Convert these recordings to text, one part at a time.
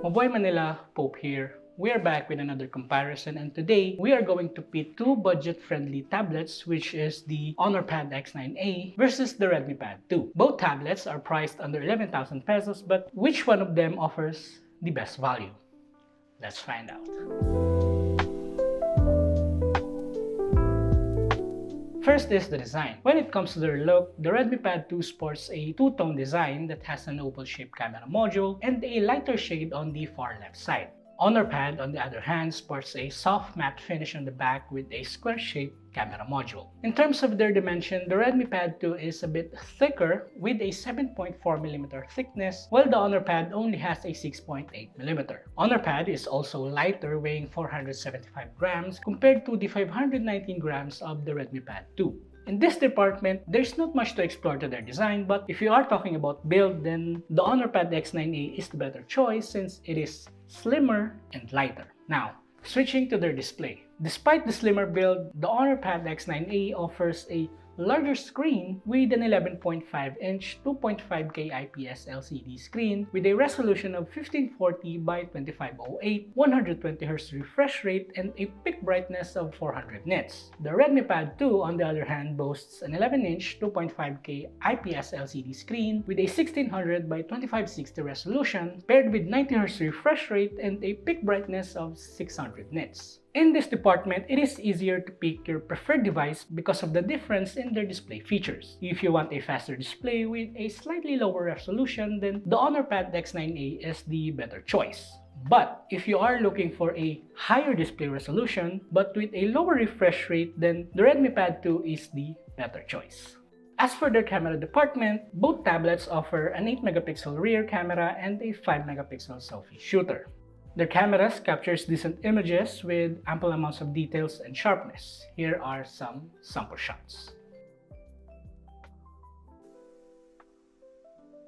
Mabuhay Manila, Pope here. We are back with another comparison, and today we are going to pit two budget-friendly tablets, which is the Honor Pad X9a versus the Redmi Pad 2. Both tablets are priced under 11,000 pesos, but which one of them offers the best value? Let's find out. First is the design. When it comes to their look, the Redmi Pad 2 sports a two-tone design that has an oval-shaped camera module and a lighter shade on the far left side. Honor Pad, on the other hand, sports a soft matte finish on the back with a square-shaped camera module. In terms of their dimension, the Redmi Pad 2 is a bit thicker with a 7.4mm thickness, while the Honor Pad only has a 6.8mm. Honor Pad is also lighter, weighing 475 grams compared to the 519 grams of the Redmi Pad 2. In this department, there's not much to explore to their design, but if you are talking about build, then the Honor Pad X9a is the better choice since it is slimmer and lighter. Now, switching to their display. Despite the slimmer build, the Honor Pad X9a offers a larger screen with an 11.5-inch 2.5K IPS LCD screen with a resolution of 1540 by 2508, 120Hz refresh rate, and a peak brightness of 400 nits. The Redmi Pad 2, on the other hand, boasts an 11-inch 2.5K IPS LCD screen with a 1600 by 2560 resolution paired with 90Hz refresh rate and a peak brightness of 600 nits. In this department, it is easier to pick your preferred device because of the difference in their display features. If you want a faster display with a slightly lower resolution, then the Honor Pad X9a is the better choice. But if you are looking for a higher display resolution but with a lower refresh rate, then the Redmi Pad 2 is the better choice. As for their camera department, both tablets offer an 8MP rear camera and a 5MP selfie shooter. Their cameras captures decent images with ample amounts of details and sharpness. Here are some sample shots.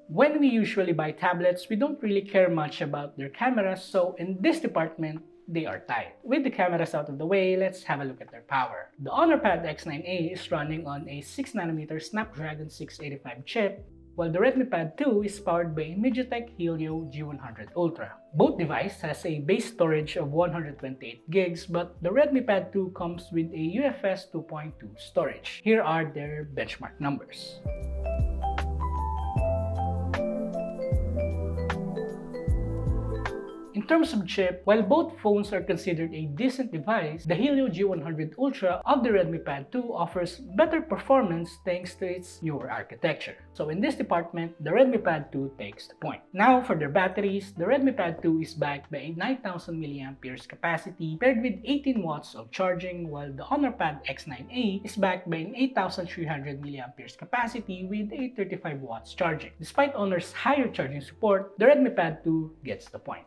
When we usually buy tablets, we don't really care much about their cameras, so in this department, they are tied. With the cameras out of the way, let's have a look at their power. The Honor Pad X9a is running on a 6nm Snapdragon 685 chip, while the Redmi Pad 2 is powered by a MediaTek Helio G100 Ultra. Both devices has a base storage of 128GB, but the Redmi Pad 2 comes with a UFS 2.2 storage. Here are their benchmark numbers. In terms of chip, while both phones are considered a decent device, the Helio G100 Ultra of the Redmi Pad 2 offers better performance thanks to its newer architecture. So in this department, the Redmi Pad 2 takes the point. Now for their batteries, the Redmi Pad 2 is backed by a 9000 mAh capacity paired with 18 watts of charging, while the Honor Pad X9a is backed by an 8300 mAh capacity with a 35 watts charging. Despite Honor's higher charging support, the Redmi Pad 2 gets the point.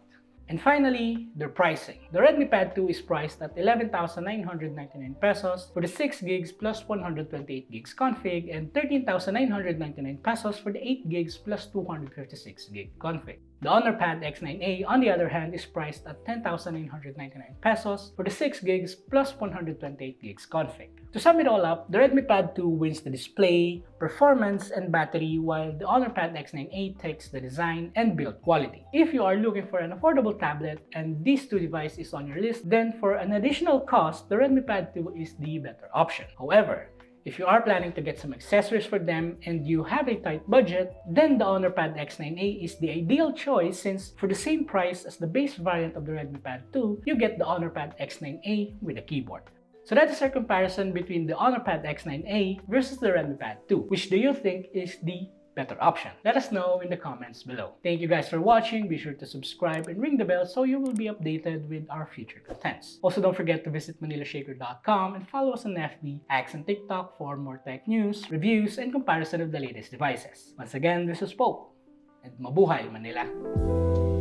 And finally, their pricing. The Redmi Pad 2 is priced at 11,999 pesos for the 6GB plus 128GB config and 13,999 pesos for the 8GB plus 256GB config. The Honor Pad X9a, on the other hand, is priced at 10,999 pesos for the 6GB plus 128GB config. To sum it all up, the Redmi Pad 2 wins the display, performance, and battery, while the Honor Pad X9a takes the design and build quality. If you are looking for an affordable tablet and these two devices is on your list, then for an additional cost, the Redmi Pad 2 is the better option. However, if you are planning to get some accessories for them and you have a tight budget, then the Honor Pad X9a is the ideal choice since for the same price as the base variant of the Redmi Pad 2, you get the Honor Pad X9a with a keyboard. So that is our comparison between the Honor Pad X9a versus the Redmi Pad 2. Which do you think is the better option? Let us know in the comments below. Thank you guys for watching. Be sure to subscribe and ring the bell so you will be updated with our future contents. Also, don't forget to visit manilashaker.com and follow us on FB, X, and TikTok for more tech news, reviews, and comparison of the latest devices. Once again, this is Pope, and mabuhay Manila!